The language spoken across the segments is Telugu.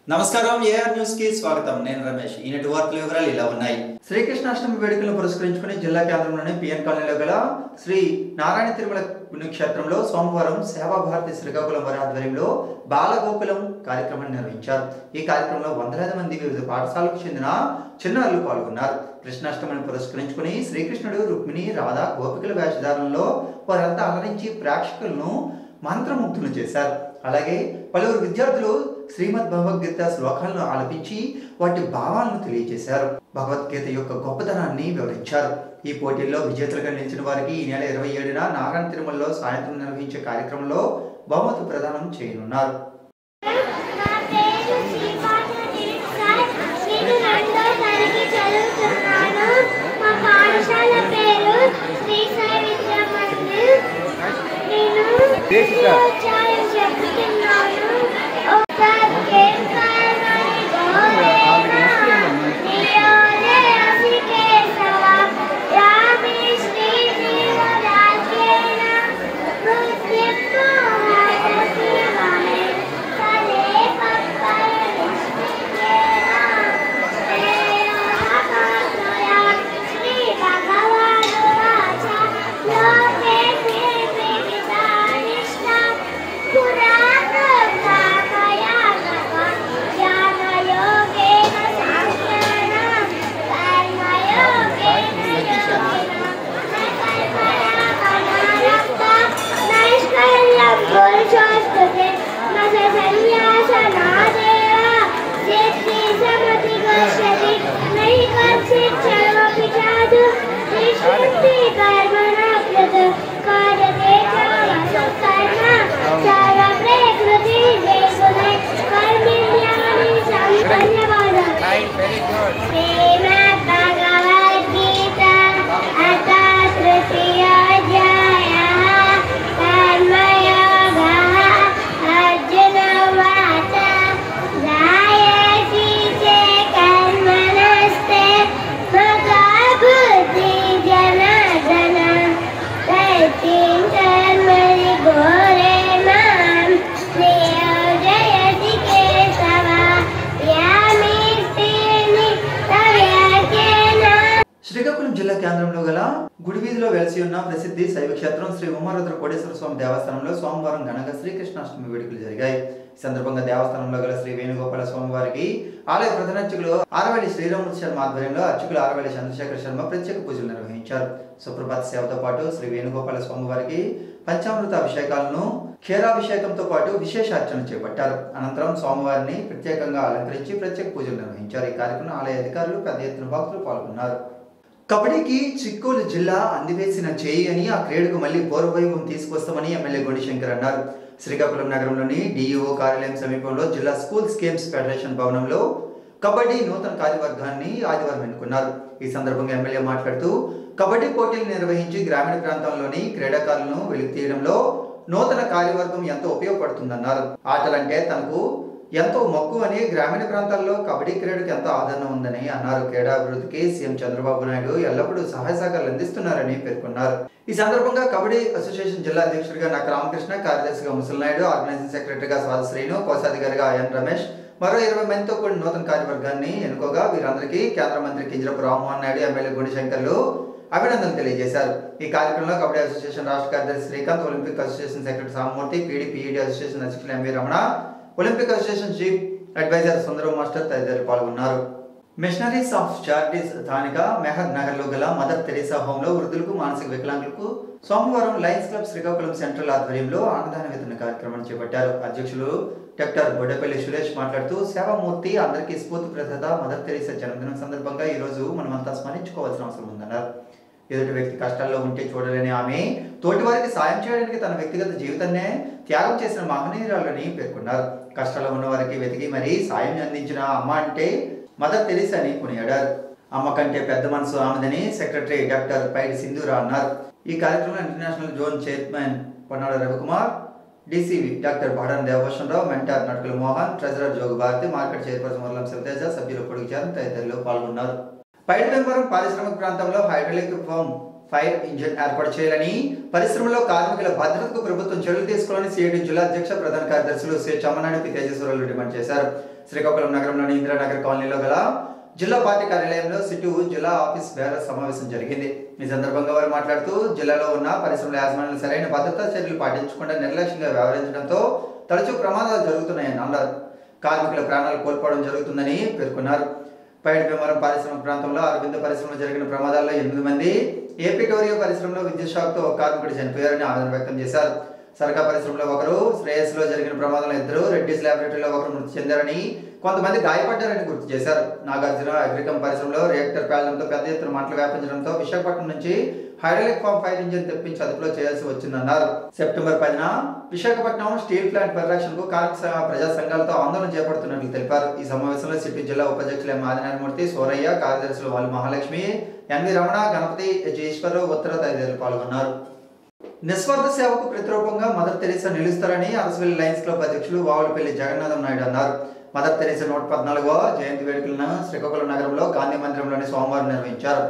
నమస్కారం ఏఆర్ న్యూస్ కి స్వాగతం. నేను రమేష్. ఈనాటి వార్తల వివరాలు ఇలా ఉన్నాయి. శ్రీకృష్ణాష్టమి వేడుకలను పురస్కరించుకుని జిల్లా కేంద్రంలోని పిఎన్ కాలనీలో గల శ్రీ నారాయణ తిరుమల పుణ్యక్షేత్రంలో సోమవారం సేవాభారతి శ్రీకాకుళం వారి ఆధ్వర్యంలో బాలగోకులం కార్యక్రమాన్ని నిర్వహించారు. ఈ కార్యక్రమంలో వందలాది మంది వివిధ పాఠశాలకు చెందిన చిన్నారులు పాల్గొన్నారు. కృష్ణాష్టమిని పురస్కరించుకుని శ్రీకృష్ణుడు, రుక్మిణి, రాధ, గోపికల వేషధారణలో వారంతా అలరించి ప్రేక్షకులను మంత్రముగ్ధులు చేశారు. అలాగే పలువురు విద్యార్థులు శ్రీమద్ భగవద్గీత శ్లోకాలను ఆలపించి వాటి భావాలను తెలియజేశారు. భగవద్గీత యొక్క గొప్పతనాన్ని వివరించారు. ఈ పోటీల్లో విజేతలుగా నిలిచిన వారికి ఈ నెల 27న నారాయణ తిరుమలలో సాయంత్రం నిర్వహించే కార్యక్రమంలో బహుమతి ప్రదానం చేయనున్నారు. శ్రీకాకుళం జిల్లా కేంద్రంలో గల గుడి వీధిలో వెలసి ఉన్న ప్రసిద్ధి శైవ క్షేత్రం శ్రీ ఉమారుద్ర కోటేశ్వర స్వామి దేవస్థానంలో సోమవారం ఘనంగా శ్రీకృష్ణాష్టమి వేడుకలు జరిగాయి. ఈ సందర్భంగా దేవస్థానంలో గల శ్రీ వేణుగోపాల స్వామి వారికి ఆలయ ప్రధానార్చకులు ఆరవల్లి శ్రీరామూర్తి శర్మ ఆధ్వర్యంలో అర్చకులు ఆరవల్లి చంద్రశేఖర శర్మ ప్రత్యేక పూజలు నిర్వహించారు. సుప్రభాత సేవతో పాటు శ్రీ వేణుగోపాల స్వామి వారికి పంచామృత అభిషేకాలను, క్షీరాభిషేకంతో పాటు విశేష అర్చన చేపట్టారు. అనంతరం స్వామివారిని ప్రత్యేకంగా అలంకరించి ప్రత్యేక పూజలు నిర్వహించారు. ఈ కార్యక్రమంలో ఆలయ అధికారులు, పెద్ద ఎత్తున భక్తులు పాల్గొన్నారు. కబడ్డీకి చిక్కోలు జిల్లా అందివేసిన చేయి అని ఆ క్రీడకు మళ్లీ పూర్వవైభవం తీసుకొస్తామని ఎమ్మెల్యే గొడిశంకర్ అన్నారు. శ్రీకాకుళం నగరంలోని డిఈఓ కార్యాలయం సమీపంలో జిల్లా స్కూల్స్ గేమ్స్ ఫెడరేషన్ భవనంలో కబడ్డీ నూతన కార్యవర్గాన్ని ఆదివారం ఎన్నుకున్నారు. ఈ సందర్భంగా ఎమ్మెల్యే మాట్లాడుతూ కబడ్డీ పోటీలు నిర్వహించి గ్రామీణ ప్రాంతాల్లోని క్రీడాకారులను వెలికితీయడంలో నూతన కార్యవర్గం ఎంతో ఉపయోగపడుతుందన్నారు. ఆటలంటే తనకు ఎంతో మక్కువ అని, గ్రామీణ ప్రాంతాల్లో కబడ్డీ క్రీడకు ఎంతో ఆదరణ ఉందని అన్నారు. క్రీడాభివృద్ధికి సీఎం చంద్రబాబు నాయుడు ఎల్లప్పుడూ సహాయ సహకారాలు అందిస్తున్నారని పేర్కొన్నారు. ఈ సందర్భంగా కబడ్డీ అసోసియేషన్ జిల్లా అధ్యక్షుడిగా నక్క రామకృష్ణ, కార్యదర్శిగా ముసలనాయుడు, ఆర్గనైజింగ్ సెక్రటరీగా స్వాదశ్రీను, కోశాధికారిగా ఎన్ రమేష్ మరో 20 మందితో కూడిన నూతన కార్యవర్గాన్ని ఎన్నుకోగా వీరందరికీ కేంద్ర మంత్రి కింజరపు రామ్మోహన్ నాయుడు, ఎమ్మెల్యే గొడిశంకర్లు అభినందనలు తెలియజేశారు. ఈ కార్యక్రమంలో కబడ్డీ అసోసియేషన్ రాష్ట్ర కార్యదర్శి Srikanth, Olympic association secretary Samamurthy, PD association అధ్యక్షులు MV Ramana, Olympic association chief advisor Sundaram master తదితరులు పాల్గొన్నారు. మిషనరీస్ ఆఫ్ చారిటీస్ స్థానిక మెహర్ నగర్ లో గల మదర్ తెరీసా హోమ్ లో వృద్ధులకు, మానసిక వికలాంగులకు సోమవారం లయన్స్ క్లబ్ శ్రీకాకుళం సెంట్రల్ ఆధ్వర్యంలో అన్నదాన వితరణ కార్యక్రమాన్ని చేపట్టారు. అధ్యక్షులు డాక్టర్ బొడ్డపల్లి సురేష్ మాట్లాడుతూ సేవామూర్తి అందరికీ స్ఫూర్తి ప్రదాత మదర్ తెరీసా జన్మదినం సందర్భంగా ఈ రోజు మనమంతా స్మరించుకోవాల్సిన అవసరం ఉందన్నారు. ఎదుటి వ్యక్తి కష్టాల్లో ఉంటే చూడలేని ఆమె తోటి వారికి సాయం చేయడానికి తన వ్యక్తిగత జీవితాన్నే త్యాగం చేసిన మహనీయురాలని పేర్కొన్నారు. కష్టాల్లో ఉన్న వారికి వెతికి మరీ సాయం అందించిన అమ్మ అంటే మదర్ తెరీసా అని కొనియాడారు. అమ్మ కంటే పెద్ద మనసు ఆమెదని సెక్రటరీ డాక్టర్ పైడి సింధూరా అన్నారు. ఈ కార్యక్రమంలో international zone chairman Ponnada Ravikumar, DCV doctor Badana Devabhushan Rao, mentor Natukula Mohan, treasurer Jogu Bharathi, market chairperson Muralam Sivateja, సభ్యులు పొడిచారు తదితరులు పాల్గొన్నారు. పైడిపెంపురం పారిశ్రామిక ప్రాంతంలో హైడ్రాలిక్ ఫోమ్ ఫైర్ ఇంజిన్ ఏర్పాటు చేయాలని, పరిశ్రమలో కార్మికుల భద్రతకు ప్రభుత్వం చర్యలు తీసుకోవాలని సిఐటి జిల్లా అధ్యక్ష ప్రధాన కార్యదర్శులు శ్రీ చమ్మనాయుడు పి తేజేశ్వరరావు డిమాండ్ చేశారు. శ్రీకాకుళం నగరంలోని ఇందిరానగర్ కాలనీలో గల జిల్లా పార్టీ కార్యాలయంలో సిటు జిల్లా ఆఫీస్ బేరర్ సమావేశం జరిగింది. ఈ సందర్భంగా వారు మాట్లాడుతూ, జిల్లాలో ఉన్న పరిశ్రమల యాజమాన్యాలు సరైన భద్రతా చర్యలు పాటించకుండా నిర్లక్ష్యంగా వ్యవహరించడంతో తరచూ ప్రమాదాలు జరుగుతున్నాయని అన్నారు. కార్మికుల ప్రాణాలు కోల్పోవడం జరుగుతుందని పేర్కొన్నారు. పైడిపెంపురం పారిశ్రామిక ప్రాంతంలో అరవింద పరిశ్రమలో జరిగిన ప్రమాదాల్లో 8 మంది, ఏపీ టోరియో పరిశ్రమలో విద్యుత్ షాక్తో ఒక కార్మికుడు చనిపోయారని ఆవేదన వ్యక్తం చేశారు. సరకా పరిశ్రమలో ఒకరు, శ్రేయస్లో జరిగిన ప్రమాదంలో 2, రెడ్డిస్ ల్యాబొరేటరీలో ఒకరు మృతి చెందారని, కొంతమంది గాయపడ్డారని గుర్తు చేశారు. నాగార్జున అగ్రికమ్ పరిశ్రమలో రియాక్టర్ పేలడంతో పెద్ద ఎత్తున మంటలు వ్యాపించడంతో విశాఖపట్నం నుంచి హైడ్రాలిక్ ఫామ్ ఫైర్ ఇంజిన్ తెప్పించి అదుపులో చేయాల్సి వచ్చిందన్నారు. సెప్టెంబర్ 10న విశాఖపట్నం స్టీల్ ప్లాంట్ పరిరక్షణకు కార్మిక ప్రజా సంఘాలతో ఆందోళన చేపడుతున్నట్లు తెలిపారు. ఈ సమావేశంలో సిటీ జిల్లా ఉపాధ్యక్షులు ఎం ఆదినారాయణమూర్తి, సోరయ్య, కార్యదర్శులు వాళ్ళు మహాలక్ష్మి, ఎన్వి రమణ, గణపతి, హెచ్ ఈశ్వరరావు, ఉత్తర తదితరులు పాల్గొన్నారు. నిస్వార్థ సేవకు ప్రతిరూపంగా మదర్ తెరీసా నిలుస్తారని అరసవెల్లి లయన్స్ క్లబ్ అధ్యక్షులు వావులపల్లి జగన్నాథం నాయుడు అన్నారు. మదర్ తెరీసా 114వ జయంతి వేడుకలను శ్రీకాకుళం నగరంలో గాంధీ మందిరంలోని సోమవారం నిర్వహించారు.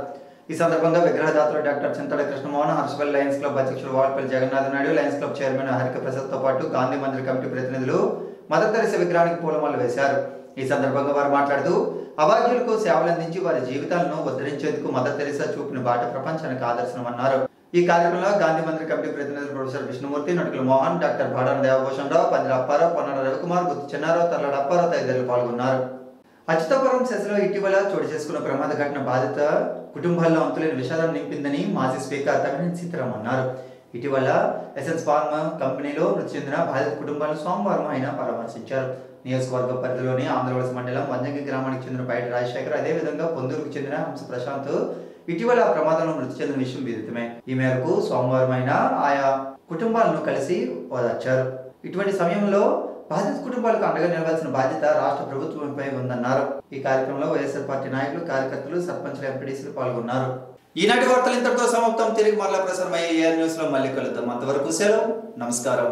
ఈ సందర్భంగా విగ్రహదాతలు డాక్టర్ చింతల కృష్ణమోహన్, హర్షవెల్ లయన్స్ క్లబ్ అధ్యక్షులు Vavulapalli Jagannatham Naidu, lions club chairman Harika ప్రసాద్తో పాటు గాంధీ మందిర కమిటీ ప్రతినిధులు మదర్ తెరీసా విగ్రహానికి పూలమాలలు వేశారు. ఈ సందర్భంగా వారు మాట్లాడుతూ, అభాగ్యులకు సేవలందించి వారి జీవితాలను ఉద్ధరించేందుకు మదర్ తెరీసా చూపిన బాట ప్రపంచానికి ఆదర్శనమన్నారు. ఈ కార్యక్రమంలో గాంధీ మందిర కమిటీ ప్రతినిధులు ప్రొఫెసర్ విష్ణుమూర్తి, నటుకుల మోహన్, డాక్టర్ బాడాన దేవభూషణ్ రావు, పందిర అప్పారావు, పొన్నాడ రవికుమార్, గుత్తి చిన్నారావు, తర్లాడ అప్పారావు తదితరులు పాల్గొన్నారు. అచ్యుతాపురం సెస్లో ఇటీవల చోటు చేసుకున్న ప్రమాద ఘటన బాధిత కుటుంబాల్లో అంతులేని విషాదం నింపిందని మాజీ స్పీకర్ తమ్మినేని సీతారాం అన్నారు. ఇటీవల ఎసెన్స్ ఫార్మా కంపెనీలో మృతి చెందిన బాధిత కుటుంబాలను సోమవారం ఆయన పరామర్శించారు. నియోజకవర్గ పరిధిలోని ఆంధ్రవలస మండలం వంజంగి గ్రామానికి చెందిన పైడి రాజశేఖర్, అదేవిధంగా పొందూరుకు చెందిన హంస ప్రశాంత్ ఇటీవల ప్రమాదంలో మృతి చెందిన విషయం విదితమే. ఈ మేరకు సోమవారం ఆయన ఆయా కుటుంబాలను కలిసి ఓదార్చారు. ఇటువంటి సమయంలో బాధిత కుటుంబాలకు అండగా నిలవాల్సిన బాధ్యత రాష్ట్ర ప్రభుత్వంపై ఉందన్నారు. ఈ కార్యక్రమంలో వైఎస్ఆర్ పార్టీ నాయకులు, కార్యకర్తలు, సర్పంచ్లు, ఎంపీడీసీలు పాల్గొన్నారు. ఈనాటి వార్తలు ఇంతటితో సమాప్తం. తిరిగి మరలా ప్రసారం అయ్యే AR న్యూస్ లో మళ్ళీ కలుద్దాం. అంతవరకు సెలవు, నమస్కారం.